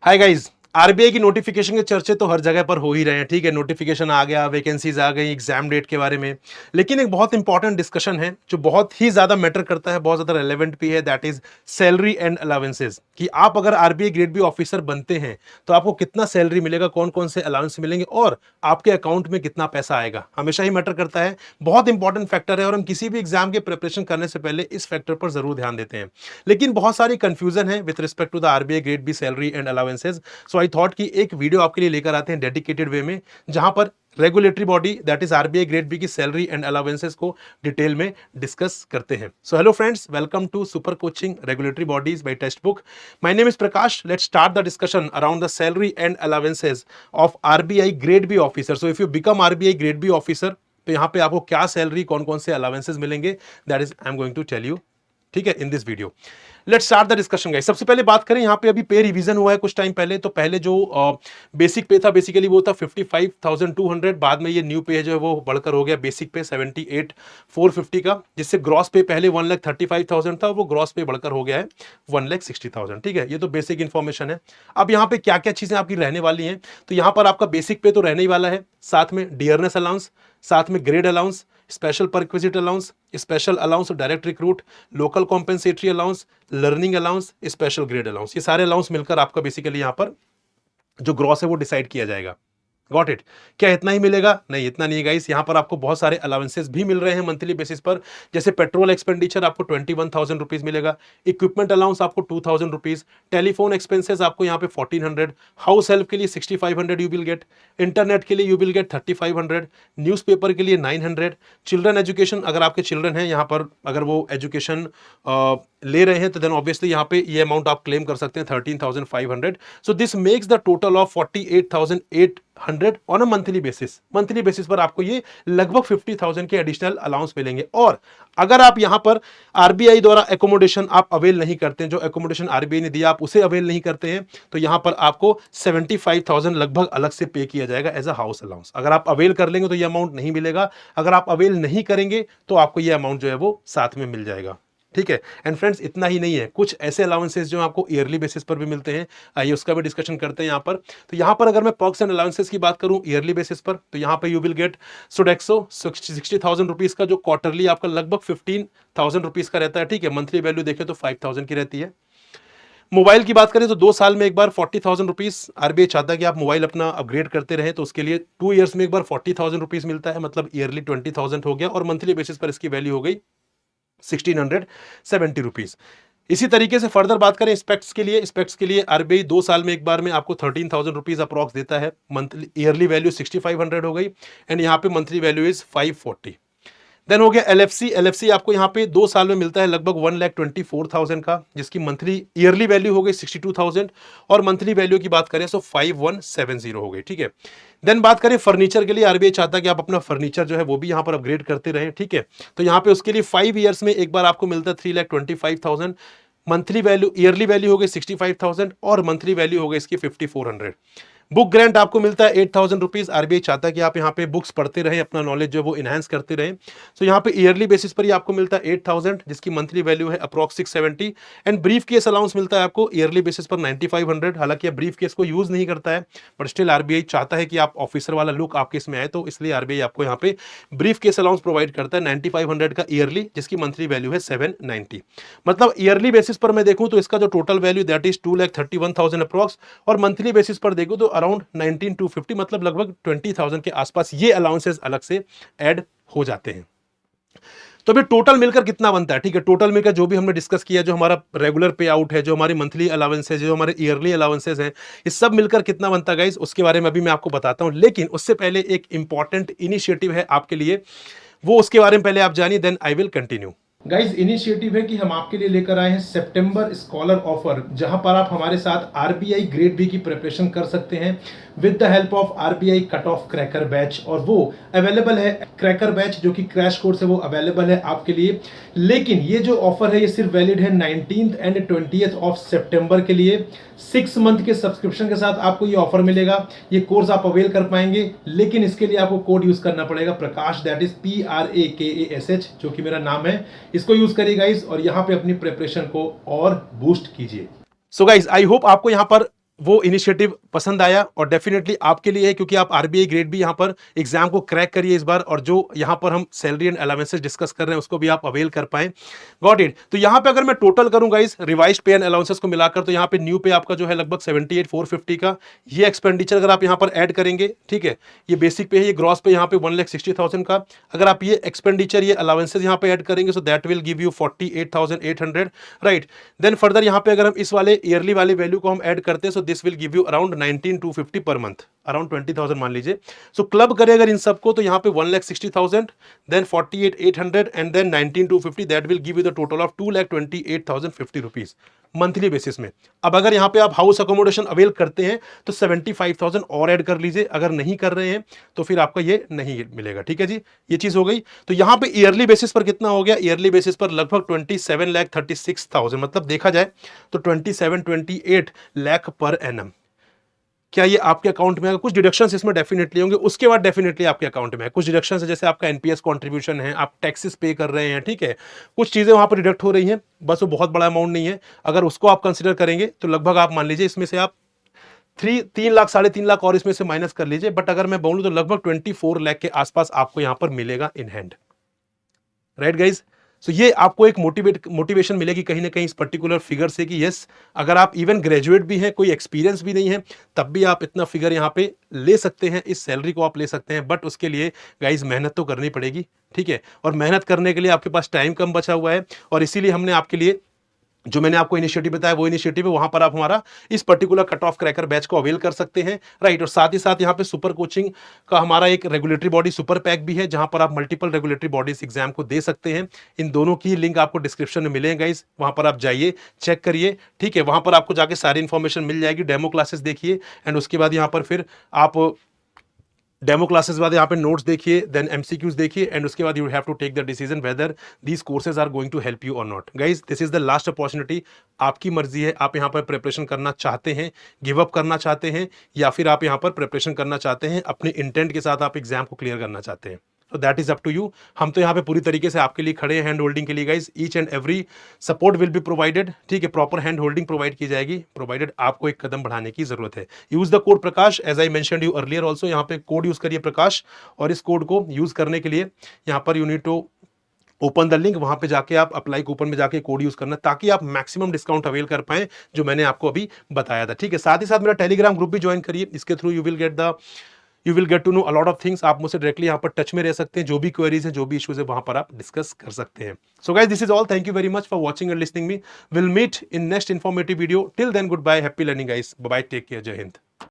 Hi guys, RBI की notification के चर्चे तो हर जगह पर हो ही रहे हैं। ठीक है, नोटिफिकेशन आ गया, वैकेंसीज आ गई, एग्जाम डेट के बारे में। लेकिन एक बहुत इंपॉर्टेंट डिस्कशन है जो बहुत ही ज्यादा मैटर करता है, बहुत ज्यादा रेलेवेंट भी है, that is salary and allowances. कि आप अगर आरबीआई ग्रेड बी ऑफिसर बनते हैं तो आपको कितना सैलरी मिलेगा, कौन कौन से अलाउंस मिलेंगे और आपके अकाउंट में कितना पैसा आएगा, हमेशा ही मैटर करता है। बहुत इंपॉर्टेंट फैक्टर है और हम किसी भी एग्जाम के प्रिपरेशन करने से पहले इस फैक्टर पर जरूर ध्यान देते हैं। लेकिन बहुत सारी कंफ्यूजन है with respect to the RBI grade B salary and allowances. So I thought कि एक वीडियो आपके लिए लेकर आते हैं डेडिकेटेड वे में, जहां पर regulatory body that is RBI grade B की सैलरी एंड अलाउंसेस को डिटेल में डिस्कस करते हैं। So hello friends, welcome to super coaching regulatory bodies by text book. My name is Prakash. Let's start the discussion around the salary and allowances of RBI grade B officer. So if you become RBI grade B officer तो यहां पे आपको क्या salary, कौन कौन से allowances मिलेंगे, that is I am going to tell you. ठीक है, in this video let's start the discussion guys. सबसे पहले बात करें, यहाँ पे अभी पे रिवीजन हुआ है कुछ टाइम पहले। तो पहले जो बेसिक पे था बेसिकली वो था 55,200। बाद में ये न्यू पे जो है वो बढ़कर हो गया बेसिक पे 78,450 का, जिससे ग्रॉस पे पहले 1,35,000 था, वो ग्रॉस पे बढ़कर हो गया है 1,60,000। ठीक है, ये तो बेसिक इंफॉर्मेशन है। अब यहाँ पे क्या क्या चीजें आपकी रहने वाली हैं, तो यहाँ पर आपका बेसिक पे तो रहने ही वाला है, साथ में डियरनेस अलाउंस, साथ में grade allowance, special perquisite allowance, special allowance direct recruit, local compensatory allowance, learning allowance, special grade allowance, ये सारे अलाउंस मिलकर आपका बेसिकली यहां पर जो ग्रॉस है वो डिसाइड किया जाएगा। Got it. क्या इतना ही मिलेगा? नहीं, इतना नहीं गाइस। यहां पर आपको बहुत सारे अलाउंसेस भी मिल रहे हैं मंथली बेसिस पर। जैसे पेट्रोल एक्सपेंडिचर आपको 21,000 रुपीज मिलेगा, इक्विपमेंट अलाउंस आपको 2,000 रुपीज, टेलीफोन एक्सपेंसेस आपको यहाँ पे 1,400, हाउस हेल्प के लिए 6,500 यू विल गेट, इंटरनेट के लिए यू विल गेट 3,500, न्यूज़पेपर के लिए 900, चिल्ड्रन एजुकेशन अगर आपके चिल्ड्रन हैं यहाँ पर, अगर वो एजुकेशन ले रहे हैं तो देन ऑब्वियसली यहाँ पे ये अमाउंट आप क्लेम कर सकते हैं 13,500। So this makes the total of 48,800 on a monthly basis. Monthly basis पर आपको ये लगभग 50,000 के एडिशनल अलाउंस मिलेंगे। और अगर आप यहां पर आरबीआई द्वारा एकोमोडेशन आप अवेल नहीं करते हैं, जो एकोमोडेशन आरबीआई ने दिया आप उसे अवेल नहीं करते हैं, तो यहां पर आपको 75,000 लगभग अलग से पे किया जाएगा एज अ हाउस अलाउंस। अगर आप अवेल कर लेंगे तो ये अमाउंट नहीं मिलेगा, अगर आप अवेल नहीं करेंगे तो आपको ये अमाउंट जो है वो साथ में मिल जाएगा। ठीक है, एंड फ्रेंड्स इतना ही नहीं है, कुछ ऐसे अलाउंसेस जो आपको ईयरली बेसिस पर भी मिलते हैं, आइए उसका भी डिस्कशन करते हैं यहाँ पर। तो यहाँ पर अगर मैं पर्क्स एंड अलाउंसेस की बात करूं ईयरली बेसिस पर, तो यहाँ पर you will gate Sodexo 60,000 rupees का, जो क्वार्टरली आपका लगभग 15,000 रुपीज का रहता है। ठीक है, मंथली वैल्यू देखें तो 5,000 की रहती है। मोबाइल की बात करें तो 2 साल में एक बार 40,000 रुपीज आरबीआई चाहता है कि आप मोबाइल अपना अपग्रेड करते रहे, तो उसके लिए 2 ईयर्स में एक बार 40,000 रुपीज मिलता है, मतलब ईयरली 20,000 हो गया, और मंथली बेसिस पर इसकी वैल्यू हो गई 1,670 रुपीज। इसी तरीके से फर्दर बात करें स्पेक्ट्स के लिए आरबीआई 2 साल में एक बार में आपको 13,000 रुपीज अप्रॉक्स देता है। मंथली ईयरली वैल्यू 6,500 हो गई, एंड यहाँ पे मंथली वैल्यू इज 540। देन हो गया एलएफसी आपको यहाँ पे 2 साल में मिलता है लगभग 1,24,000 का, जिसकी मंथली ईयरली वैल्यू हो गई 62,000, और मंथली वैल्यू की बात करें तो 5,170 हो गई। ठीक है, देन बात करें फर्नीचर के लिए, आरबीआई चाहता है कि आप अपना फर्नीचर जो है वो भी यहाँ पर अपग्रेड करते रहें। ठीक है, तो यहाँ पे उसके लिए 5 ईयर्स में एक बार आपको मिलता है 3,25,000, मंथली वैल्यू ईयरली वैल्यू हो गई 65,000, और मंथली वैल्यू हो गई इसकी 5,400। बुक ग्रांट आपको मिलता है 8,000 रुपीज। आरबीआई चाहता है कि आप यहाँ पे बुक्स पढ़ते रहें, अपना नॉलेज जो है वो इनहेंस करते रहें। सो यहाँ पे ईयरली बेसिस पर ही आपको मिलता है 8,000, जिसकी मंथली वैल्यू है approx 670, and brief case allowance मिलता है आपको ईयरली बेसिस पर 9,500। हालांकि ब्रीफ केस को यूज नहीं करता है, बट स्टिल आरबीआई चाहता है कि आप ऑफिसर वाला लुक आपके इसमें आए, तो इसलिए आरबीआई आपको यहाँ पे ब्रीफ केस अलाउंस प्रोवाइड करता है 9,500 का ईयरली, जिसकी मंथली वैल्यू है 790। मतलब ईयरली बेसिस पर मैं देखूं तो इसका जो total value that is 2,31,000 approx, और मंथली बेसिस पर देखूं तो अराउंड 19,250, मतलब लगभग 20,000 के आसपास ये अलाउंसेस अलग से ऐड हो जाते हैं। तो अभी टोटल मिलकर कितना बनता है? ठीक है, टोटल मिलकर जो भी हमने डिस्कस किया, जो हमारा रेगुलर पे आउट है, जो हमारी मंथली अलाउंस है, जो हमारे ईयरली अलाउंसेस हैं, ये सब मिलकर कितना बनता है गाइस, उसके बारे में अभी मैं आपको बताता हूं। लेकिन उससे पहले एक इंपॉर्टेंट इनिशिएटिव है आपके लिए, वो उसके बारे में पहले आप जानिए, then I will continue. Guys, initiative है कि हम आपके लिए लेकर आए हैं सितंबर स्कॉलर ऑफर, जहां पर आप हमारे साथ आरबीआई ग्रेड बी की प्रिपरेशन कर सकते हैं with the help of RBI cut off cracker batch. और वो अवेलेबल है, क्रैकर बैच जो कि क्रैश कोर्स है वो अवेलेबल है आपके लिए। लेकिन ये जो ऑफर है ये सिर्फ वैलिड है 19th एंड 20th ऑफ सितंबर के लिए। 6 मंथ के सब्सक्रिप्शन के साथ आपको ये ऑफर मिलेगा, ये कोर्स आप अवेल कर पाएंगे। लेकिन इसके लिए आपको कोड यूज करना पड़ेगा, प्रकाश, दैट इज PRAKASH, जो कि मेरा नाम है। इसको यूज करिए गाइस, और यहां पे अपनी प्रिपरेशन को और बूस्ट कीजिए। सो गाइस, आई होप आपको यहां पर वो इनिशिएटिव पसंद आया और डेफिनेटली आपके लिए है, क्योंकि आप आरबीआई ग्रेड भी यहाँ पर एग्जाम को क्रैक करिए इस बार, और जो यहाँ पर हम सैलरी एंड अलाउंसेस डिस्कस कर रहे हैं उसको भी आप अवेल कर पाए। Got it. तो यहाँ पे अगर मैं टोटल करूंगा इस रिवाइज्ड पे एंड अलाउंसेस को मिलाकर, तो यहाँ पे न्यू पे आपका जो है लगभग 78,450 का ये एक्सपेंडिचर अगर आप यहाँ पर ऐड करेंगे, ठीक है, ये बेसिक पे है, ये ग्रॉस पे यहाँ पे 1,60,000 का, अगर आप ये एक्सपेंडिचर ये अलाउंसेस यहाँ पे ऐड करेंगे, so that will give you 48,800, right. Then further यहाँ पे अगर हम इस वाले ईयरली वाले वैल्यू को हम ऐड करते हैं, so this will give you around 19,250 per month, around 20,000 मान लीजिए। सो क्लब करें अगर इन सबको, तो यहाँ पे 1,60,000, then 48,800 and then 19,250, that will give you the total of 2,28,050 rupees monthly basis में। अब अगर यहाँ पे आप हाउस अकोमोडेशन अवेल करते हैं तो 75,000 और ऐड कर लीजिए, अगर नहीं कर रहे हैं तो फिर आपका ये नहीं मिलेगा, ठीक है जी, ये चीज हो गई। तो यहाँ पे ईयरली बेसिस पर कितना हो गया, ईयरली बेसिस पर लगभग 27,36,000, मतलब देखा जाए तो 27-28 लाख पर एनम। क्या ये आपके अकाउंट में, कुछ डिडक्शंस इसमें डेफिनेटली होंगे, उसके बाद डेफिनेटली आपके अकाउंट में है कुछ डिडक्शंस है, जैसे आपका एनपीएस कंट्रीब्यूशन है, आप टैक्सेस पे कर रहे हैं, ठीक है, कुछ चीजें वहां पर डिडक्ट हो रही हैं, बस वो बहुत बड़ा अमाउंट नहीं है। अगर उसको आप कंसिडर करेंगे तो लगभग आप मान लीजिए इसमें से आप 3 लाख 3.5 लाख और इसमें से माइनस कर लीजिए, बट अगर मैं बोलूं तो लगभग 24 लाख के आसपास आपको यहां पर मिलेगा इन हैंड, राइट गाइज। सो ये आपको एक मोटिवेशन मिलेगी कहीं ना कहीं इस पर्टिकुलर फिगर से कि यस, अगर आप इवन ग्रेजुएट भी हैं, कोई एक्सपीरियंस भी नहीं है, तब भी आप इतना फिगर यहाँ पे ले सकते हैं, इस सैलरी को आप ले सकते हैं, बट उसके लिए गाइज मेहनत तो करनी पड़ेगी, ठीक है, और मेहनत करने के लिए आपके पास टाइम कम बचा हुआ है, और इसीलिए हमने आपके लिए जो मैंने आपको इनिशिएटिव बताया वो इनिशिएटिव है, वहां पर आप हमारा इस particular cut off cracker batch को अवेल कर सकते हैं, राइट। और साथ ही साथ यहाँ पे सुपर कोचिंग का हमारा एक रेगुलेटरी बॉडी सुपर पैक भी है, जहां पर आप मल्टीपल रेगुलेटरी बॉडीज एग्जाम को दे सकते हैं। इन दोनों की लिंक आपको डिस्क्रिप्शन में मिलेगा गाइस, वहां पर आप जाइए, चेक करिए, ठीक है, वहां पर आपको जाके सारी इंफॉर्मेशन मिल जाएगी, डेमो क्लासेस देखिए, एंड उसके बाद यहाँ पर फिर आप डेमो क्लासेस बाद यहाँ पे नोट्स देखिए, देन एमसीक्यूज देखिए, एंड उसके बाद you have to take the decision whether these courses are going to help you और not. Guys, this is the last opportunity, आपकी मर्जी है, आप यहाँ पर प्रिपरेशन करना चाहते हैं, गिव अप करना चाहते हैं, या फिर आप यहाँ पर प्रिपरेशन करना चाहते हैं, अपने इंटेंट के साथ आप एग्जाम को क्लियर करना चाहते हैं। तो that is up to you. हम तो यहाँ पे पूरी तरीके से आपके लिए खड़े हैं हैंड होल्डिंग के लिए guys, each and every support will be provided, ठीक है, प्रॉपर हैंड होल्डिंग प्रोवाइड की जाएगी, प्रोवाइडेड आपको एक कदम बढ़ाने की जरूरत है। Use the code Prakash, as I mentioned you earlier also, यहाँ पे कोड यूज करिए प्रकाश, और इस कोड को यूज करने के लिए यहाँ पर you need to open the link, वहां पे जाके आप अप्लाई कूपन में जाके कोड यूज करना, ताकि आप मैक्सिमम डिस्काउंट अवेल कर पाए, जो मैंने आपको अभी बताया था, ठीक है। साथ ही साथ मेरा टेलीग्राम ग्रुप भी ज्वाइन करिए, इसके through you will get to know a lot of things, आप मुझसे डायरेक्टली यहाँ पर टच में रह सकते हैं, जो भी क्वेरीज हैं, जो भी इश्यूज है, वहां पर आप डिस्कस कर सकते हैं। So guys, this is all, thank you very much for watching and listening me, will meet in next informative video, till then good bye, happy learning guys, bye, take care, जय हिंद।